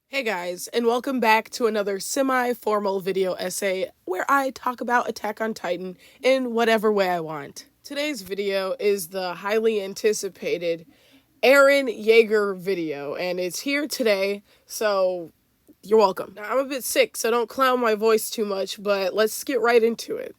Hey guys, and welcome back to another semi-formal video essay where I talk about Attack on Titan in whatever way I want. Today's video is the highly anticipated Eren Yeager video, and it's here today, so you're welcome. Now, I'm a bit sick, so don't clown my voice too much, but let's get right into it.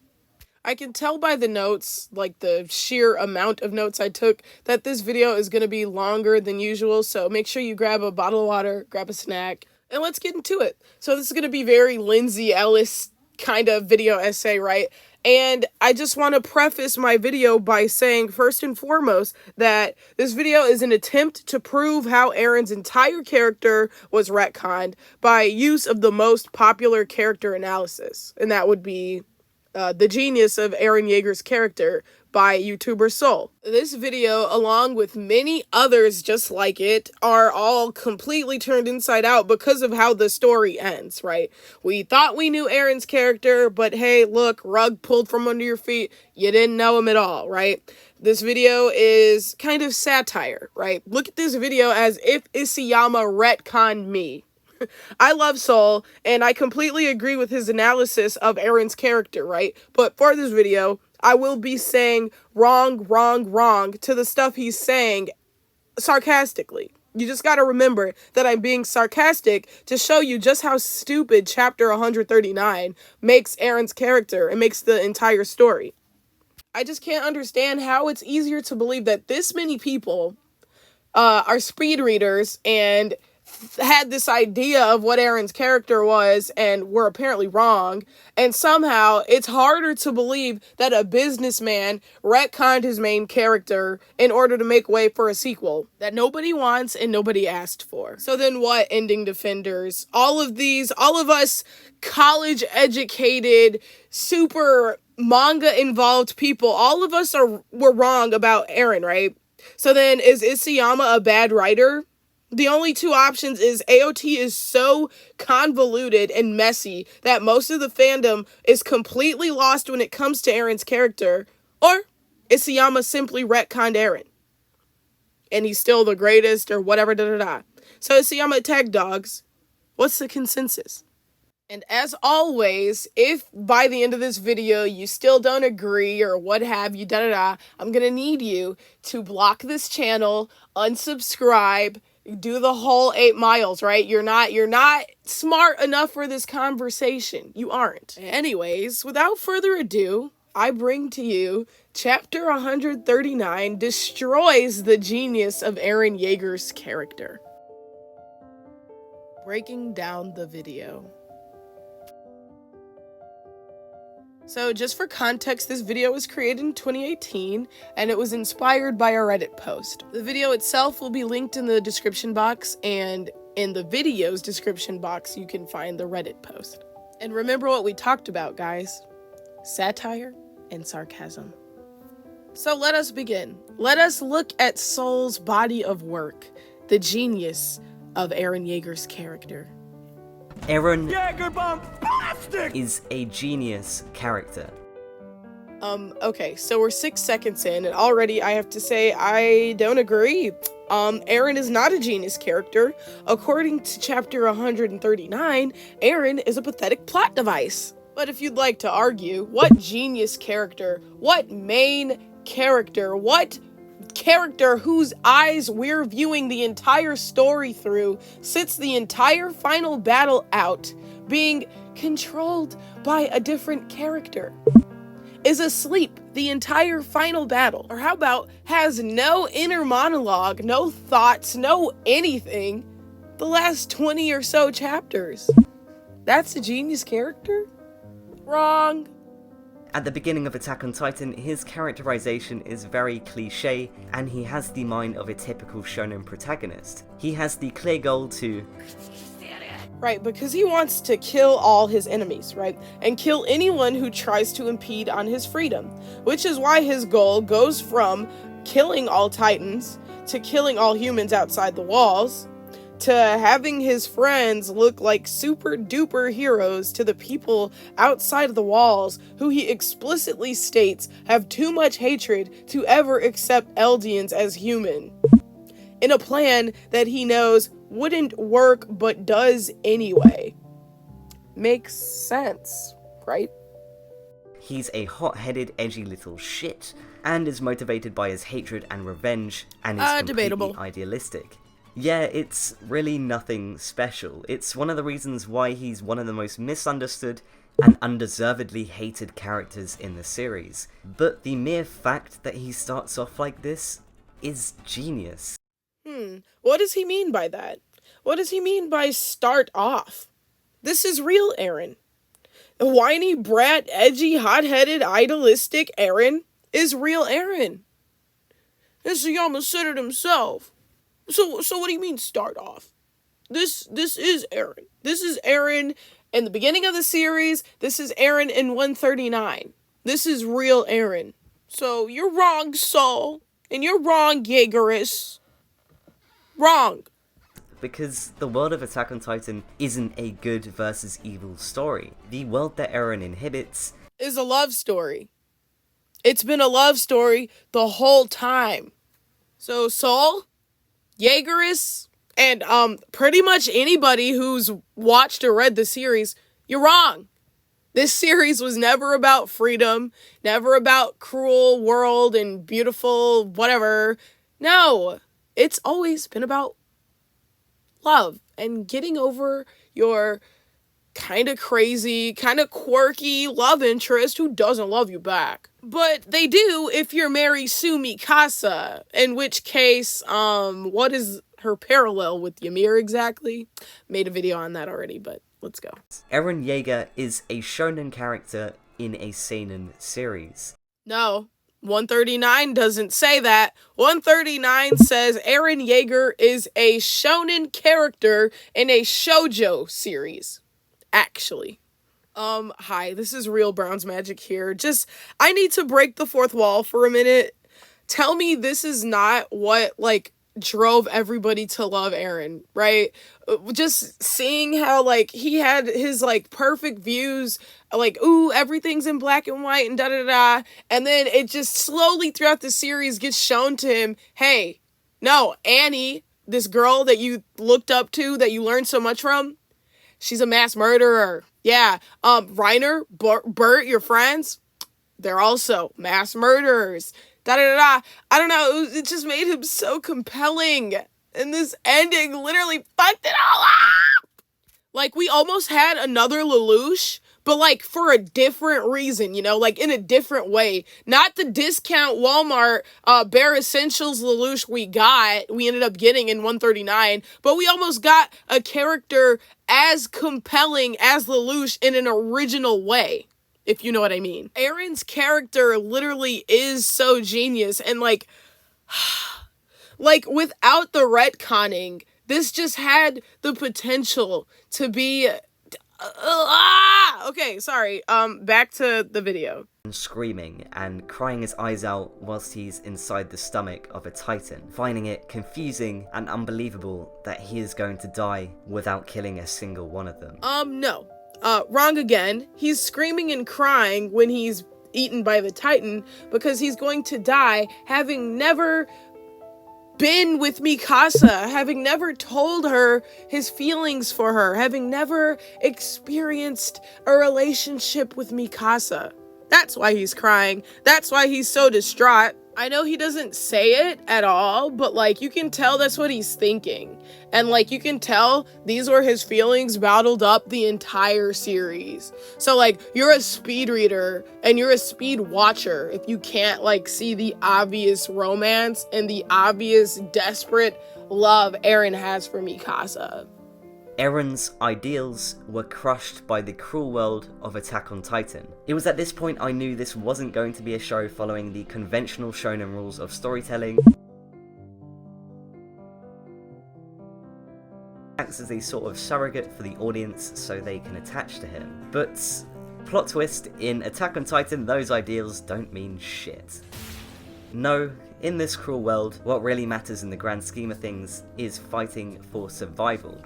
I can tell by the notes, like the sheer amount of notes I took, that this video is going to be longer than usual, so make sure you grab a bottle of water, grab a snack, and let's get into it. So this is going to be very Lindsay Ellis kind of video essay, right? And I just want to preface my video by saying, first and foremost, that this video is an attempt to prove how Eren's entire character was retconned by use of the most popular character analysis, and that would be The Genius of Eren Yeager's Character by YouTuber Soul. This video, along with many others just like it, are all completely turned inside out because of how the story ends, right? We thought we knew Eren's character, but hey, look, rug pulled from under your feet, you didn't know him at all, right? This video is kind of satire, right? Look at this video as if Isayama retconned me. I love Soul, and I completely agree with his analysis of Eren's character, right? But for this video, I will be saying wrong to the stuff he's saying sarcastically. You just gotta remember that I'm being sarcastic to show you just how stupid chapter 139 makes Eren's character and makes the entire story. I just can't understand how it's easier to believe that this many people are speed readers and had this idea of what Eren's character was and were apparently wrong, and somehow it's harder to believe that a businessman retconned his main character in order to make way for a sequel that nobody wants and nobody asked for. So then what, ending defenders? All of us college educated, super manga involved people, all of us were wrong about Eren, right? So then is Isayama a bad writer? The only two options is AOT is so convoluted and messy that most of the fandom is completely lost when it comes to Eren's character, or Isayama simply retconned Eren, and he's still the greatest, or whatever, So Isayama tag dogs, what's the consensus? And as always, if by the end of this video you still don't agree or what have you, I'm gonna need you to block this channel, unsubscribe, do the whole 8 miles, right? You're not smart enough for this conversation. You aren't. Anyways, without further ado, I bring to you chapter 139 destroys the genius of Eren Yeager's character. Breaking down the video. So just for context, this video was created in 2018, and it was inspired by a Reddit post. The video itself will be linked in the description box, and in the video's description box, you can find the Reddit post. And remember what we talked about, guys. Satire and sarcasm. So let us begin. Let us look at Soul's body of work, the genius of Eren Yeager's character. Eren is a genius character. Okay, so we're 6 seconds in, and already I have to say I don't agree. Eren is not a genius character. According to chapter 139, Eren is a pathetic plot device. But if you'd like to argue, what genius character, what main character, what character whose eyes we're viewing the entire story through sits the entire final battle out being controlled by a different character, is asleep the entire final battle, or how about has no inner monologue, no thoughts, no anything the last 20 or so chapters? That's a genius character? Wrong. At the beginning of Attack on Titan, his characterization is very cliche, and he has the mind of a typical shonen protagonist. He has the clear goal to... Right, because he wants to kill all his enemies, right? And kill anyone who tries to impede on his freedom. Which is why his goal goes from killing all Titans to killing all humans outside the walls, to having his friends look like super duper heroes to the people outside of the walls who he explicitly states have too much hatred to ever accept Eldians as human. in a plan that he knows wouldn't work but does anyway. Makes sense, right? He's a hot-headed, edgy little shit, and is motivated by his hatred and revenge, and is completely Debatable. idealistic. Yeah, it's really nothing special. It's one of the reasons why he's one of the most misunderstood and undeservedly hated characters in the series. But the mere fact that he starts off like this is genius. What does he mean by that? What does he mean by start off? This is real Eren. The whiny brat, edgy, hot-headed, idealistic Eren is real Eren. Isayama said it himself. So what do you mean start off? This is Eren. This is Eren in the beginning of the series. This is Eren in 139. This is real Eren. So you're wrong, Saul. And you're wrong, Jaegerus. Wrong. Because the world of Attack on Titan isn't a good versus evil story. The world that Eren inhabits is a love story. It's been a love story the whole time. So Saul, Jaegerus, and pretty much anybody who's watched or read the series, you're wrong. This series was never about freedom, never about cruel world and beautiful whatever. No, it's always been about love and getting over your kind of crazy, kind of quirky love interest who doesn't love you back. But they do if you're Mary Sue Mikasa, in which case, what is her parallel with Ymir exactly? Made a video on that already, but let's go. Eren Yeager is a shonen character in a seinen series. No, 139 doesn't say that. 139 says Eren Yeager is a shonen character in a shoujo series. Actually. Hi, this is Real Brown's Magic here. I need to break the fourth wall for a minute. Tell me this is not what, drove everybody to love Eren, right? Just seeing how, he had his, perfect views, ooh, everything's in black and white and da-da-da, and then it just slowly throughout the series gets shown to him, hey, no, Annie, this girl that you looked up to, that you learned so much from, she's a mass murderer. Yeah, Reiner, Bert, your friends, they're also mass murderers. Da-da-da-da. I don't know, it just made him so compelling. And this ending literally fucked it all up! We almost had another Lelouch, but, for a different reason, in a different way. Not the discount Walmart Bare Essentials Lelouch we ended up getting in 139, but we almost got a character as compelling as Lelouch in an original way, if you know what I mean. Eren's character literally is so genius, and without the retconning, this just had the potential to be okay, sorry. Back to the video. Screaming and crying his eyes out whilst he's inside the stomach of a titan, finding it confusing and unbelievable that he is going to die without killing a single one of them. No. Wrong again. He's screaming and crying when he's eaten by the titan because he's going to die having never been with Mikasa, having never told her his feelings for her, having never experienced a relationship with Mikasa. That's why he's crying. That's why he's so distraught. I know he doesn't say it at all, but you can tell that's what he's thinking. And you can tell these were his feelings bottled up the entire series. So you're a speed reader and you're a speed watcher if you can't see the obvious romance and the obvious desperate love Eren has for Mikasa. Eren's ideals were crushed by the cruel world of Attack on Titan. It was at this point I knew this wasn't going to be a show following the conventional shonen rules of storytelling. Acts as a sort of surrogate for the audience so they can attach to him. But, plot twist, in Attack on Titan those ideals don't mean shit. No, in this cruel world, what really matters in the grand scheme of things is fighting for survival.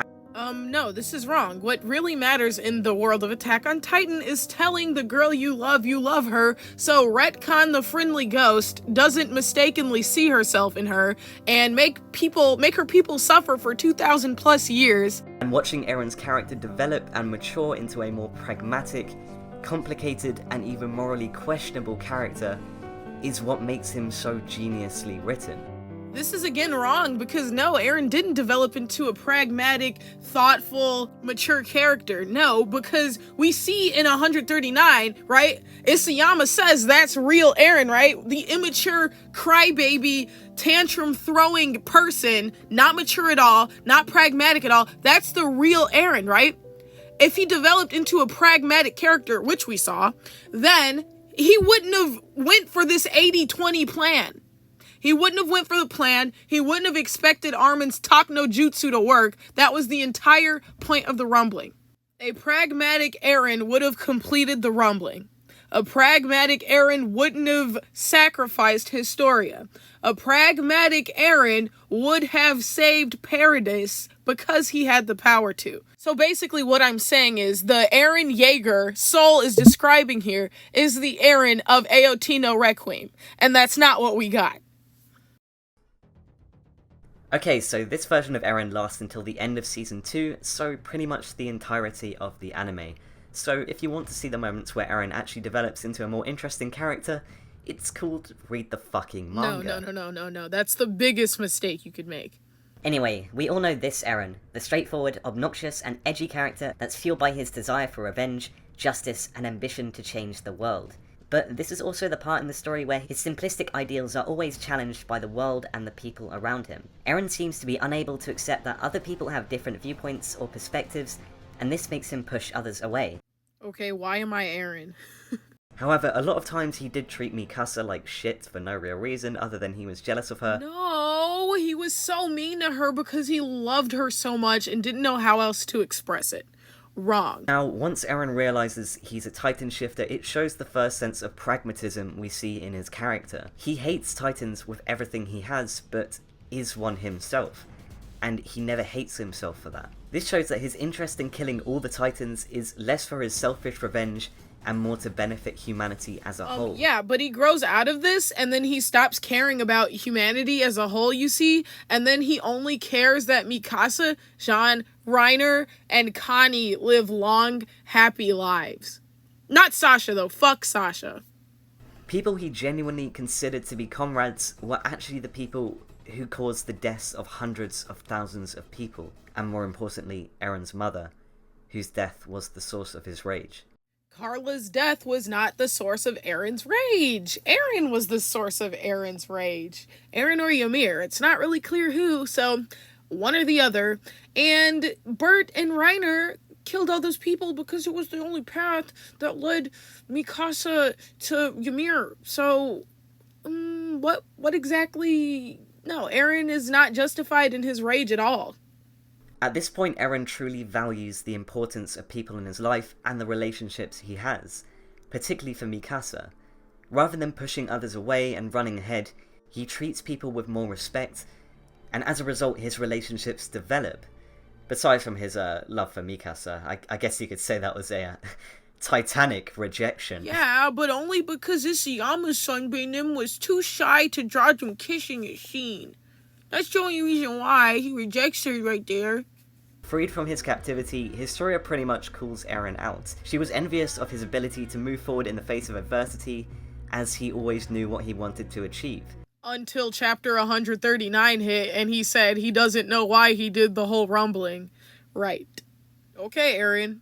No, this is wrong. What really matters in the world of Attack on Titan is telling the girl you love her, so retcon the friendly ghost doesn't mistakenly see herself in her, and make her people suffer for 2,000 plus years. And watching Eren's character develop and mature into a more pragmatic, complicated, and even morally questionable character is what makes him so geniusly written. This is again wrong, because no, Eren didn't develop into a pragmatic, thoughtful, mature character. No, because we see in 139, right? Isayama says that's real Eren, right? The immature, crybaby, tantrum-throwing person, not mature at all, not pragmatic at all. That's the real Eren, right? If he developed into a pragmatic character, which we saw, then he wouldn't have went for this 80-20 plan. He wouldn't have went for the plan. He wouldn't have expected Armin's talk no jutsu to work. That was the entire point of the rumbling. A pragmatic Eren would have completed the rumbling. A pragmatic Eren wouldn't have sacrificed Historia. A pragmatic Eren would have saved Paradise because he had the power to. So basically what I'm saying is the Eren Yeager Soul is describing here is the Eren of AOT no Requiem. And that's not what we got. Okay, so this version of Eren lasts until the end of Season 2, so pretty much the entirety of the anime. So if you want to see the moments where Eren actually develops into a more interesting character, it's called read the fucking manga. No. That's the biggest mistake you could make. Anyway, we all know this Eren, the straightforward, obnoxious, and edgy character that's fueled by his desire for revenge, justice, and ambition to change the world. But this is also the part in the story where his simplistic ideals are always challenged by the world and the people around him. Eren seems to be unable to accept that other people have different viewpoints or perspectives, and this makes him push others away. Okay, why am I Eren? However, a lot of times he did treat Mikasa like shit for no real reason other than he was jealous of her. No, he was so mean to her because he loved her so much and didn't know how else to express it. Wrong. Now, once Eren realizes he's a Titan shifter, it shows the first sense of pragmatism we see in his character. He hates Titans with everything he has, but is one himself, and he never hates himself for that. This shows that his interest in killing all the Titans is less for his selfish revenge and more to benefit humanity as a whole. Yeah, but he grows out of this, and then he stops caring about humanity as a whole, you see, and then he only cares that Mikasa, Jean, Reiner, and Connie live long, happy lives. Not Sasha, though. Fuck Sasha. People he genuinely considered to be comrades were actually the people who caused the deaths of hundreds of thousands of people, and more importantly, Eren's mother, whose death was the source of his rage. Carla's death was not the source of Eren's rage. Eren was the source of Eren's rage. Eren or Ymir. It's not really clear who, so one or the other. And Bert and Reiner killed all those people because it was the only path that led Mikasa to Ymir. So, what exactly? No, Eren is not justified in his rage at all. At this point, Eren truly values the importance of people in his life and the relationships he has, particularly for Mikasa. Rather than pushing others away and running ahead, he treats people with more respect, and as a result his relationships develop. Besides from his love for Mikasa, I guess you could say that was a titanic rejection. Yeah, but only because Isayama's Sunbeam was too shy to draw them kissing a scene. That's the only reason why he rejects her right there. Freed from his captivity, Historia pretty much calls Eren out. She was envious of his ability to move forward in the face of adversity, as he always knew what he wanted to achieve. Until chapter 139 hit, and he said he doesn't know why he did the whole rumbling. Right. Okay, Eren.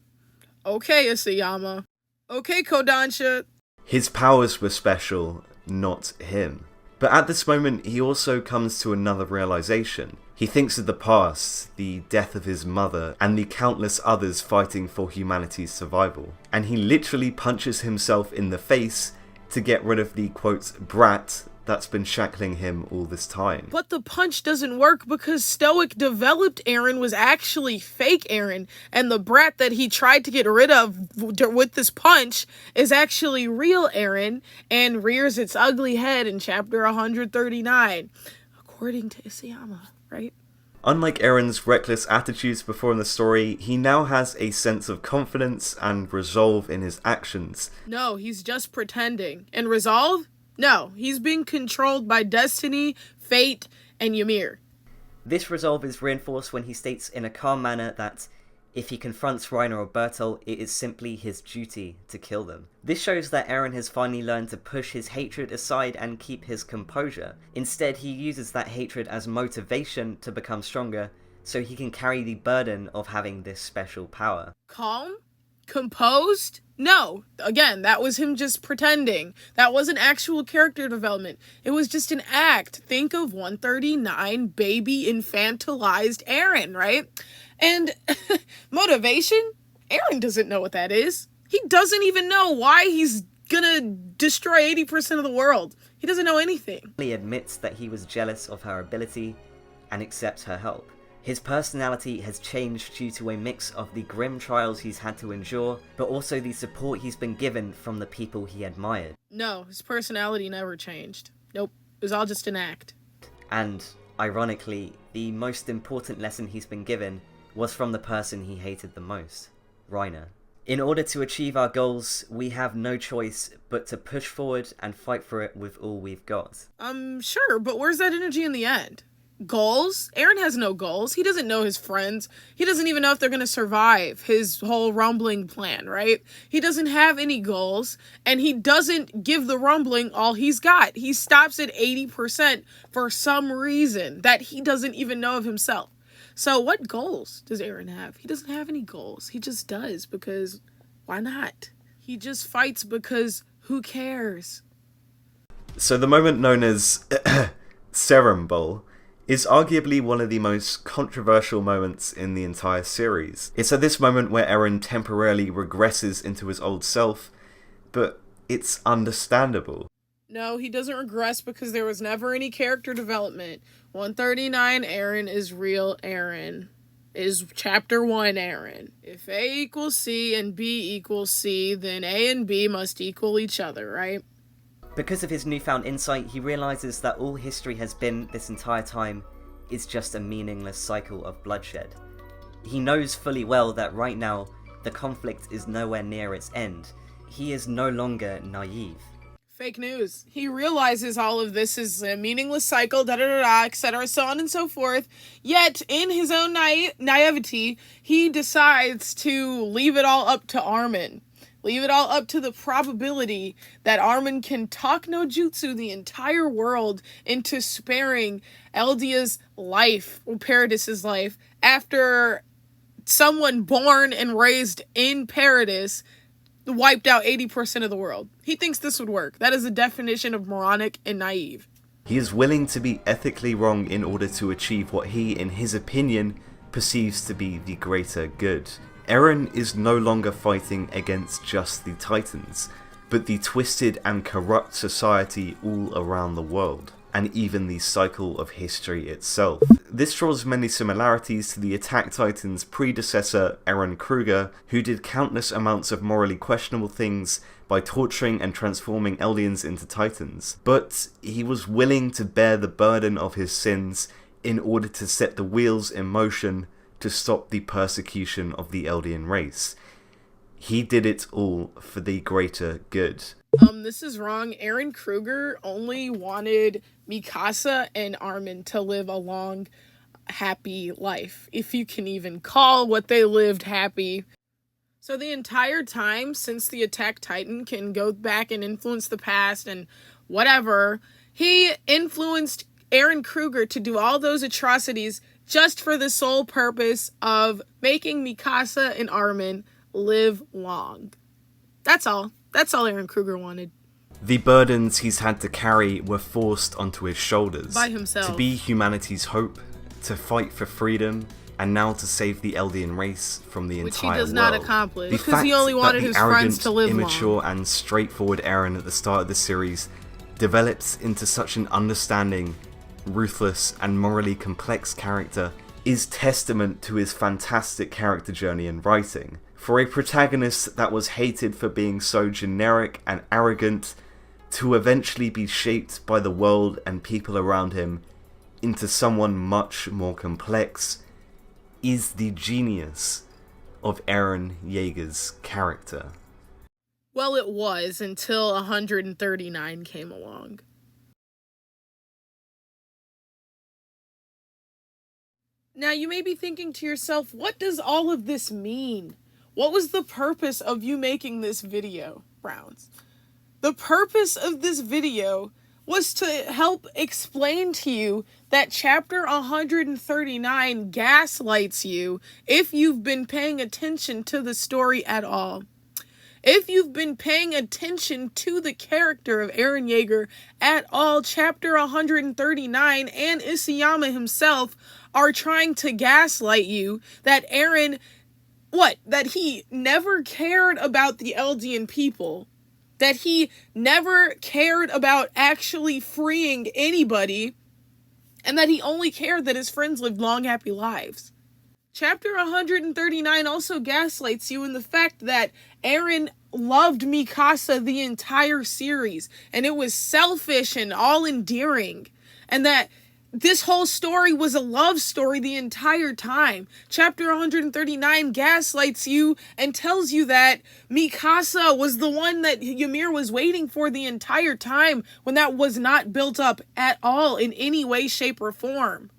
Okay, Isayama. Okay, Kodansha. His powers were special, not him. But at this moment, he also comes to another realization. He thinks of the past, the death of his mother, and the countless others fighting for humanity's survival. And he literally punches himself in the face to get rid of the, quote, brat that's been shackling him all this time. But the punch doesn't work because Stoic developed Eren was actually fake Eren, and the brat that he tried to get rid of with this punch is actually real Eren and rears its ugly head in chapter 139, according to Isayama, right? Unlike Eren's reckless attitudes before in the story, he now has a sense of confidence and resolve in his actions. No, he's just pretending. And resolve? No, he's being controlled by destiny, fate, and Ymir. This resolve is reinforced when he states in a calm manner that if he confronts Reiner or Bertolt, it is simply his duty to kill them. This shows that Eren has finally learned to push his hatred aside and keep his composure. Instead, he uses that hatred as motivation to become stronger, so he can carry the burden of having this special power. Calm? Composed? No. Again, that was him just pretending. That wasn't actual character development. It was just an act. Think of 139 baby infantilized Eren, right? And motivation? Eren doesn't know what that is. He doesn't even know why he's gonna destroy 80% of the world. He doesn't know anything. He admits that he was jealous of her ability and accepts her help. His personality has changed due to a mix of the grim trials he's had to endure, but also the support he's been given from the people he admired. No, his personality never changed. Nope, it was all just an act. And, ironically, the most important lesson he's been given was from the person he hated the most, Reiner. In order to achieve our goals, we have no choice but to push forward and fight for it with all we've got. Sure, but where's that energy in the end? Goals? Eren has no goals. He doesn't know his friends. He doesn't even know if they're gonna survive his whole rumbling plan, right? He doesn't have any goals, and he doesn't give the rumbling all he's got. He stops at 80% for some reason that he doesn't even know of himself. So what goals does Eren have? He doesn't have any goals. He just does because why not? He just fights because who cares? So the moment known as Serum Bowl is arguably one of the most controversial moments in the entire series. It's at this moment where Eren temporarily regresses into his old self, but it's understandable. No, he doesn't regress because there was never any character development. 139 Eren is real Eren. Is chapter 1 Eren. If A equals C and B equals C, then A and B must equal each other, right? Because of his newfound insight, he realizes that all history has been this entire time is just a meaningless cycle of bloodshed. He knows fully well that right now, the conflict is nowhere near its end. He is no longer naive. Fake news. He realizes all of this is a meaningless cycle, etc., so on and so forth. Yet, in his own naivety, he decides to leave it all up to Armin. Leave it all up to the probability that Armin can talk no jutsu the entire world into sparing Eldia's life, or Paradis's life, after someone born and raised in Paradis wiped out 80% of the world. He thinks this would work. That is the definition of moronic and naive. He is willing to be ethically wrong in order to achieve what he, in his opinion, perceives to be the greater good. Eren is no longer fighting against just the Titans, but the twisted and corrupt society all around the world, and even the cycle of history itself. This draws many similarities to the Attack Titan's predecessor, Eren Kruger, who did countless amounts of morally questionable things by torturing and transforming Eldians into Titans. But he was willing to bear the burden of his sins in order to set the wheels in motion to stop the persecution of the Eldian race. He did it all for the greater good. This is wrong. Eren Kruger only wanted Mikasa and Armin to live a long, happy life, if you can even call what they lived happy. So the entire time, since the Attack Titan can go back and influence the past and whatever, he influenced Eren Kruger to do all those atrocities just for the sole purpose of making Mikasa and Armin live long. That's all. That's all Eren Kruger wanted. The burdens he's had to carry were forced onto his shoulders. By himself. To be humanity's hope, to fight for freedom, and now to save the Eldian race from the entire world. Which he does not accomplish, The because he only fact wanted that the his friends arrogant, to live immature, long. and straightforward Eren at the start of the series develops into such an understanding, ruthless, and morally complex character is testament to his fantastic character journey and writing. For a protagonist that was hated for being so generic and arrogant, to eventually be shaped by the world and people around him into someone much more complex is the genius of Eren Yeager's character. Well, it was until 139 came along. Now, you may be thinking to yourself, what does all of this mean? What was the purpose of you making this video, Browns? The purpose of this video was to help explain to you that chapter 139 gaslights you if you've been paying attention to the story at all. If you've been paying attention to the character of Eren Yeager at all, chapter 139 and Isayama himself are trying to gaslight you that Eren, that he never cared about the Eldian people, that he never cared about actually freeing anybody, and that he only cared that his friends lived long, happy lives. Chapter 139 also gaslights you in the fact that Eren loved Mikasa the entire series, and it was selfish and all endearing, and that this whole story was a love story the entire time. Chapter 139 gaslights you and tells you that Mikasa was the one that Ymir was waiting for the entire time, when that was not built up at all in any way, shape, or form.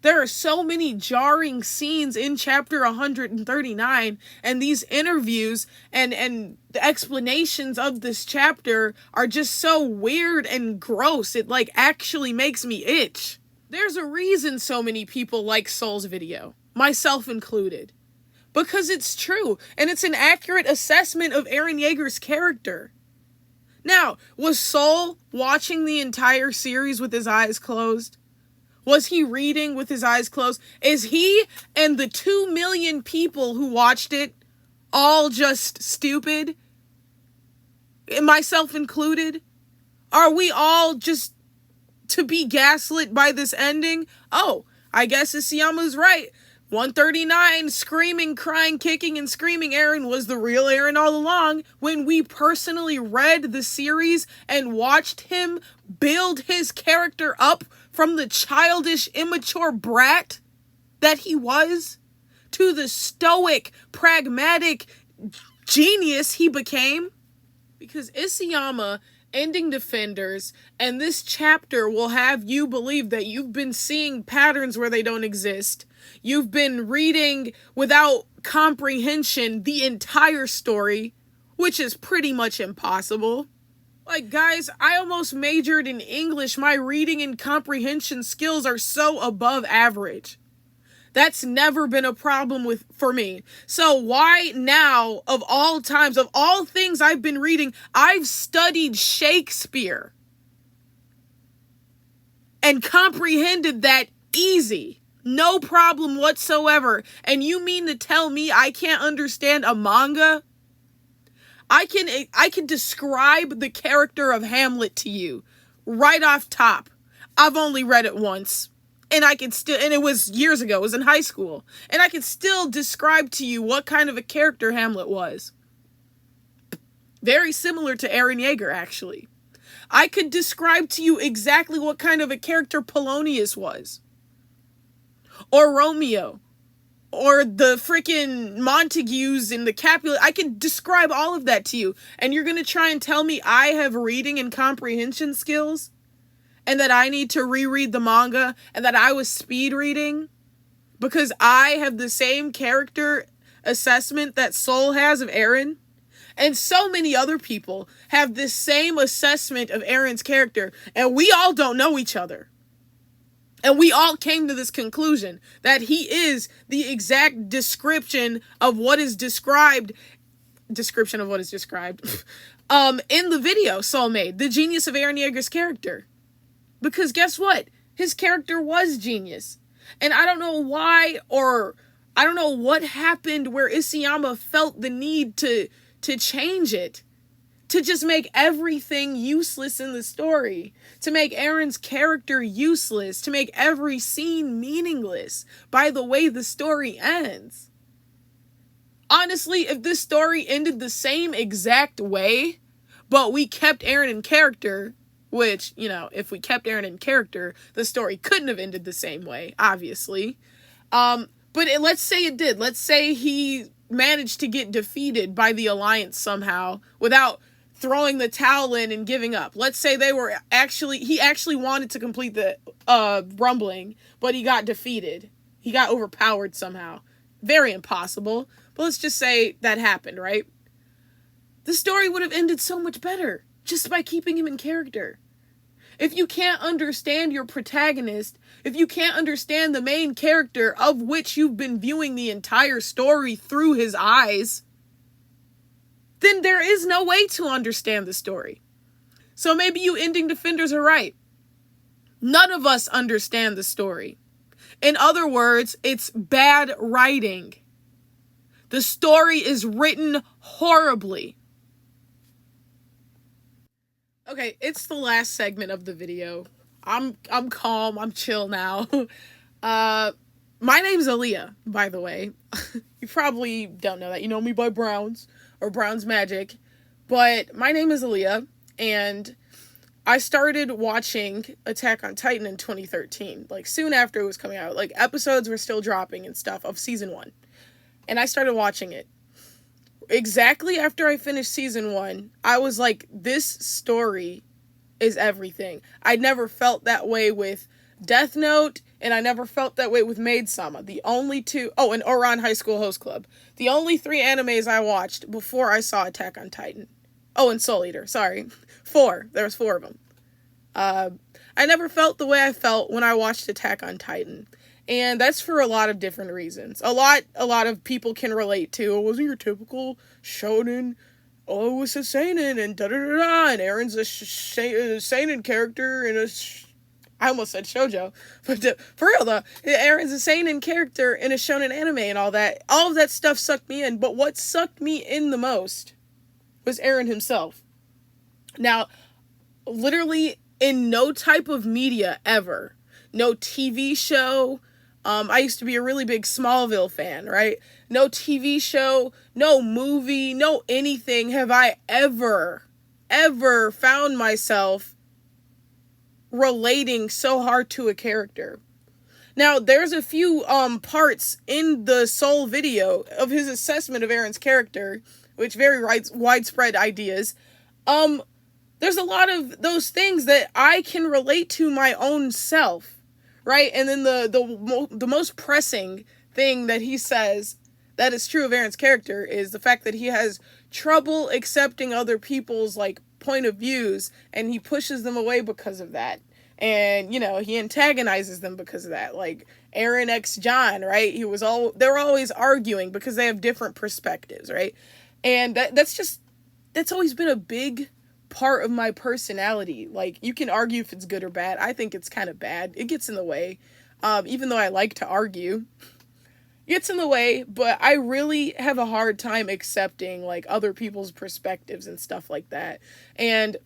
There are so many jarring scenes in chapter 139, and these interviews and the explanations of this chapter are just so weird and gross. It actually makes me itch. There's a reason so many people like Soul's video, myself included. Because it's true, and it's an accurate assessment of Eren Yeager's character. Now, was Soul watching the entire series with his eyes closed? Was he reading with his eyes closed? Is he and the 2 million people who watched it all just stupid? Myself included? Are we all just to be gaslit by this ending? Oh, I guess Isayama's right. 139, screaming, crying, kicking, and screaming Eren was the real Eren all along, when we personally read the series and watched him build his character up from the childish, immature brat that he was to the stoic, pragmatic genius he became. Because Isayama ending Defenders and this chapter will have you believe that you've been seeing patterns where they don't exist. You've been reading without comprehension the entire story, which is pretty much impossible. Guys, I almost majored in English. My reading and comprehension skills are so above average. That's never been a problem for me. So why now, of all times, of all things I've been reading, I've studied Shakespeare and comprehended that easy. No problem whatsoever. And you mean to tell me I can't understand a manga? I can describe the character of Hamlet to you right off top. I've only read it once. And it was years ago, it was in high school. And I can still describe to you what kind of a character Hamlet was. Very similar to Eren Yeager, actually. I could describe to you exactly what kind of a character Polonius was. Or Romeo. Or the freaking Montagues in the Capulet. I can describe all of that to you. And you're going to try and tell me I have reading and comprehension skills? And that I need to reread the manga? And that I was speed reading? Because I have the same character assessment that Soul has of Eren? And so many other people have this same assessment of Eren's character. And we all don't know each other. And we all came to this conclusion that he is the exact description of what is described. In the video Soul made. The genius of Eren Yeager's character. Because guess what? His character was genius. And I don't know why, or I don't know what happened where Isayama felt the need to change it. To just make everything useless in the story. To make Eren's character useless. To make every scene meaningless by the way the story ends. Honestly, if this story ended the same exact way, but we kept Eren in character, which, you know, if we kept Eren in character, the story couldn't have ended the same way, obviously. Let's say it did. Let's say he managed to get defeated by the Alliance somehow without throwing the towel in and giving up. Let's say he actually wanted to complete the rumbling, but he got defeated. He got overpowered somehow. Very impossible. But let's just say that happened, right? The story would have ended so much better just by keeping him in character. If you can't understand your protagonist, if you can't understand the main character of which you've been viewing the entire story through his eyes, then there is no way to understand the story. So maybe you ending defenders are right. None of us understand the story. In other words, it's bad writing. The story is written horribly. Okay, it's the last segment of the video. I'm calm, I'm chill now. My name's Aaliyah, by the way. You probably don't know that. You know me by Browns, or Brown's Magic. But my name is Aaliyah, and I started watching Attack on Titan in 2013. Like, soon after it was coming out. Like, episodes were still dropping and stuff of season 1. And I started watching it. Exactly after I finished season 1, I was like, this story is everything. I never felt that way with Death Note, and I never felt that way with Maid-sama. The only two... Oh, and Ouran High School Host Club. The only 3 animes I watched before I saw Attack on Titan. Oh, and Soul Eater, sorry. 4. There was 4 of them. I never felt the way I felt when I watched Attack on Titan. And that's for a lot of different reasons. A lot of people can relate to, it wasn't your typical shonen, oh, it was a seinen, and da-da-da-da, and Eren's a seinen character, and I almost said shoujo, but for real though, Eren's a seinen character in a shonen anime and all that. All of that stuff sucked me in, but what sucked me in the most was Eren himself. Now, literally in no type of media ever, no TV show, I used to be a really big Smallville fan, right? No TV show, no movie, no anything have I ever found myself relating so hard to a character. Now, there's a few parts in the Soul video of his assessment of Eren's character, which very widespread ideas. There's a lot of those things that I can relate to my own self. Right? And then the most pressing thing that he says that is true of Eren's character is the fact that he has trouble accepting other people's, like, point of views, and he pushes them away because of that. And, you know, he antagonizes them because of that. Like, Eren x John, right? They're always arguing because they have different perspectives, right? And that's always been a big part of my personality. Like, you can argue if it's good or bad. I think it's kind of bad. It gets in the way. Even though I like to argue, it gets in the way, but I really have a hard time accepting, like, other people's perspectives and stuff like that. And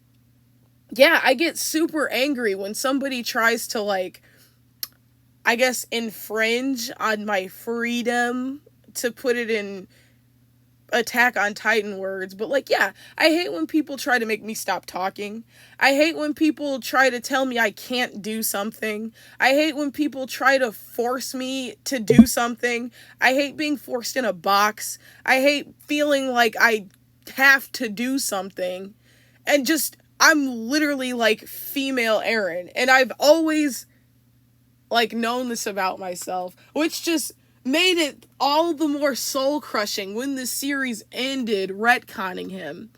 yeah, I get super angry when somebody tries to, like, I guess, infringe on my freedom, to put it in Attack on Titan words, but, like, yeah, I hate when people try to make me stop talking. I hate when people try to tell me I can't do something. I hate when people try to force me to do something. I hate being forced in a box. I hate feeling like I have to do something. And just, I'm literally, like, female Eren, and I've always, like, known this about myself, which just made it all the more soul-crushing when the series ended retconning him,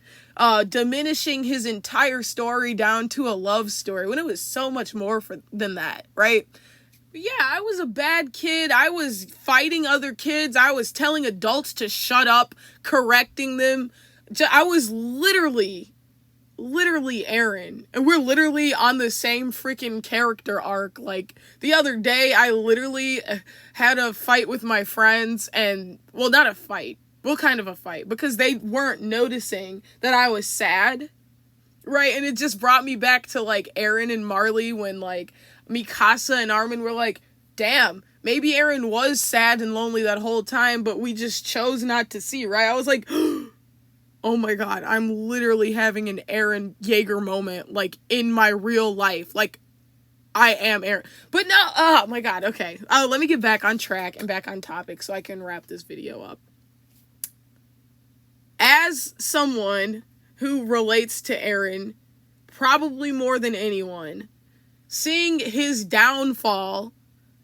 diminishing his entire story down to a love story, when it was so much more than that, right? But yeah, I was a bad kid. I was fighting other kids. I was telling adults to shut up, correcting them. I was literally Eren, and we're literally on the same freaking character arc. Like, the other day, I literally had a fight with my friends, and, well, not a fight, well, kind of a fight, because they weren't noticing that I was sad, right? And it just brought me back to, like, Eren and Marley, when, like, Mikasa and Armin were like, damn, maybe Eren was sad and lonely that whole time, but we just chose not to see, right? I was like, oh my god, I'm literally having an Eren Yeager moment, like, in my real life. Like, I am Eren. But no, oh my god, okay. Let me get back on track and back on topic so I can wrap this video up. As someone who relates to Eren, probably more than anyone, seeing his downfall,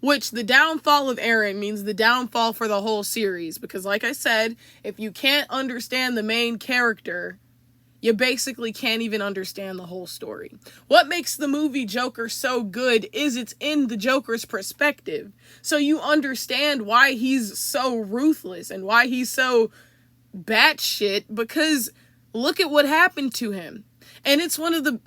which the downfall of Eren means the downfall for the whole series, because like I said, if you can't understand the main character, you basically can't even understand the whole story. What makes the movie Joker so good is it's in the Joker's perspective. So you understand why he's so ruthless and why he's so batshit, because look at what happened to him. And it's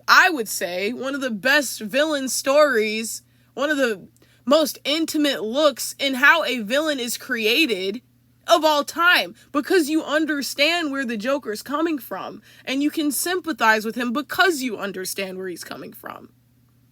I would say, one of the best villain stories, one of the most intimate looks in how a villain is created of all time, because you understand where the Joker's coming from and you can sympathize with him because you understand where he's coming from.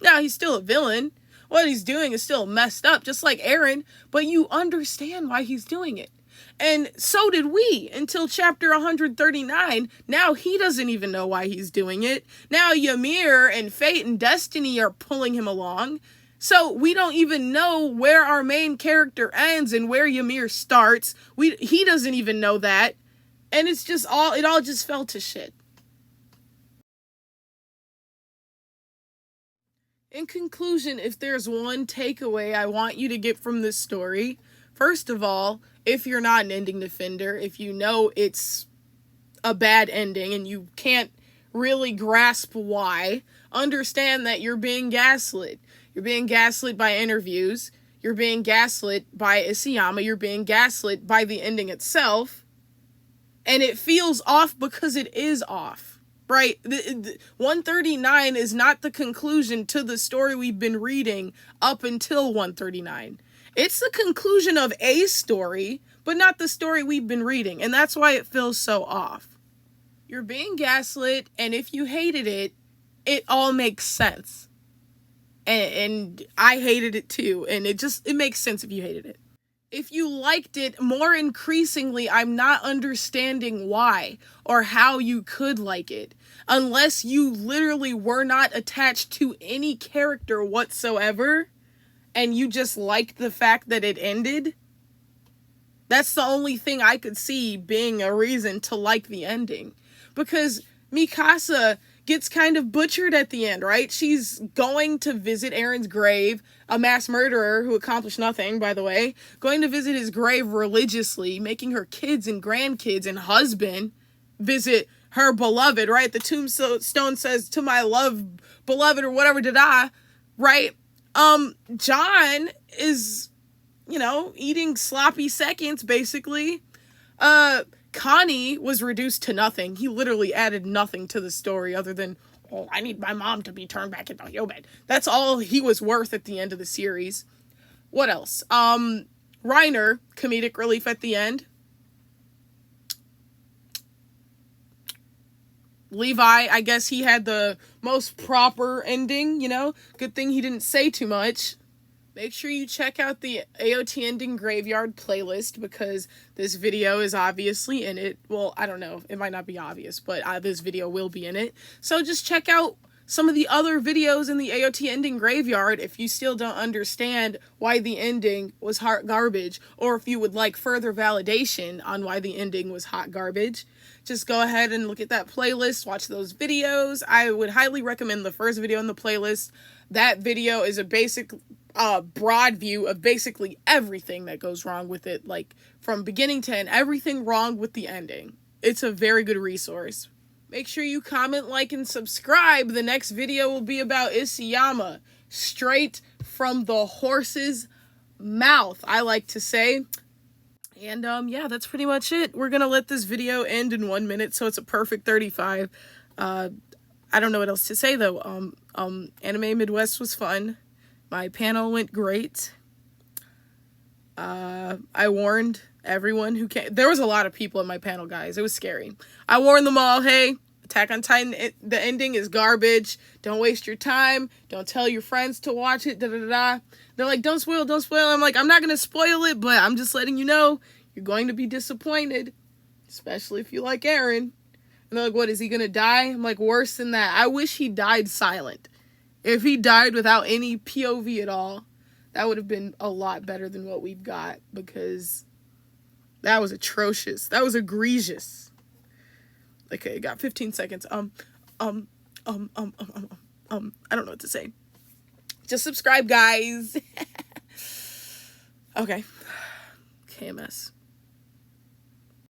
Now, he's still a villain. What he's doing is still messed up, just like Eren, but you understand why he's doing it. And so did we until chapter 139. Now he doesn't even know why he's doing it. Now Ymir and Fate and Destiny are pulling him along. So we don't even know where our main character ends and where Ymir starts. He doesn't even know that. And it all just fell to shit. In conclusion, if there's one takeaway I want you to get from this story, first of all, if you're not an ending defender, if you know it's a bad ending and you can't really grasp why, understand that you're being gaslit. You're being gaslit by interviews. You're being gaslit by Isayama. You're being gaslit by the ending itself. And it feels off because it is off, right? 139 is not the conclusion to the story we've been reading up until 139. It's the conclusion of a story, but not the story we've been reading. And that's why it feels so off. You're being gaslit, and if you hated it, it all makes sense. And I hated it too, and it makes sense if you hated it. If you liked it, more increasingly, I'm not understanding why or how you could like it, unless you literally were not attached to any character whatsoever, and you just liked the fact that it ended. That's the only thing I could see being a reason to like the ending. Because Mikasa gets kind of butchered at the end, right? She's going to visit Eren's grave, a mass murderer who accomplished nothing, by the way, going to visit his grave religiously, making her kids and grandkids and husband visit her beloved, right? The tombstone says, "To my love, beloved," or whatever, right? John is, eating sloppy seconds, basically. Connie was reduced to nothing. He literally added nothing to the story other than, oh, I need my mom to be turned back into human. That's all he was worth at the end of the series. What else? Reiner, comedic relief at the end. Levi, I guess he had the most proper ending, Good thing he didn't say too much. Make sure you check out the AOT Ending Graveyard playlist, because this video is obviously in it. Well, I don't know. It might not be obvious, but this video will be in it. So just check out some of the other videos in the AOT Ending Graveyard if you still don't understand why the ending was hot garbage, or if you would like further validation on why the ending was hot garbage. Just go ahead and look at that playlist, watch those videos. I would highly recommend the first video in the playlist. That video is a basic broad view of basically everything that goes wrong with it, like from beginning to end, everything wrong with the ending. It's a very good resource. Make sure you comment, like, and subscribe. The next video will be about Isayama, straight from the horse's mouth, I like to say. And yeah, that's pretty much it. We're gonna let this video end in 1 minute, so it's a perfect 35. I don't know what else to say though. Anime Midwest was fun. My panel went great. I warned everyone who came. There was a lot of people in my panel, guys. It was scary. I warned them all, hey, Attack on Titan, the ending is garbage. Don't waste your time. Don't tell your friends to watch it, da-da-da-da. They're like, don't spoil, don't spoil. I'm like, I'm not going to spoil it, but I'm just letting you know you're going to be disappointed, especially if you like Eren. And they're like, what, is he gonna die? I'm like, worse than that. I wish he died silent. If he died without any POV at all, that would have been a lot better than what we've got, because that was atrocious. That was egregious. Okay, got 15 seconds. I don't know what to say. Just subscribe, guys. Okay. KMS.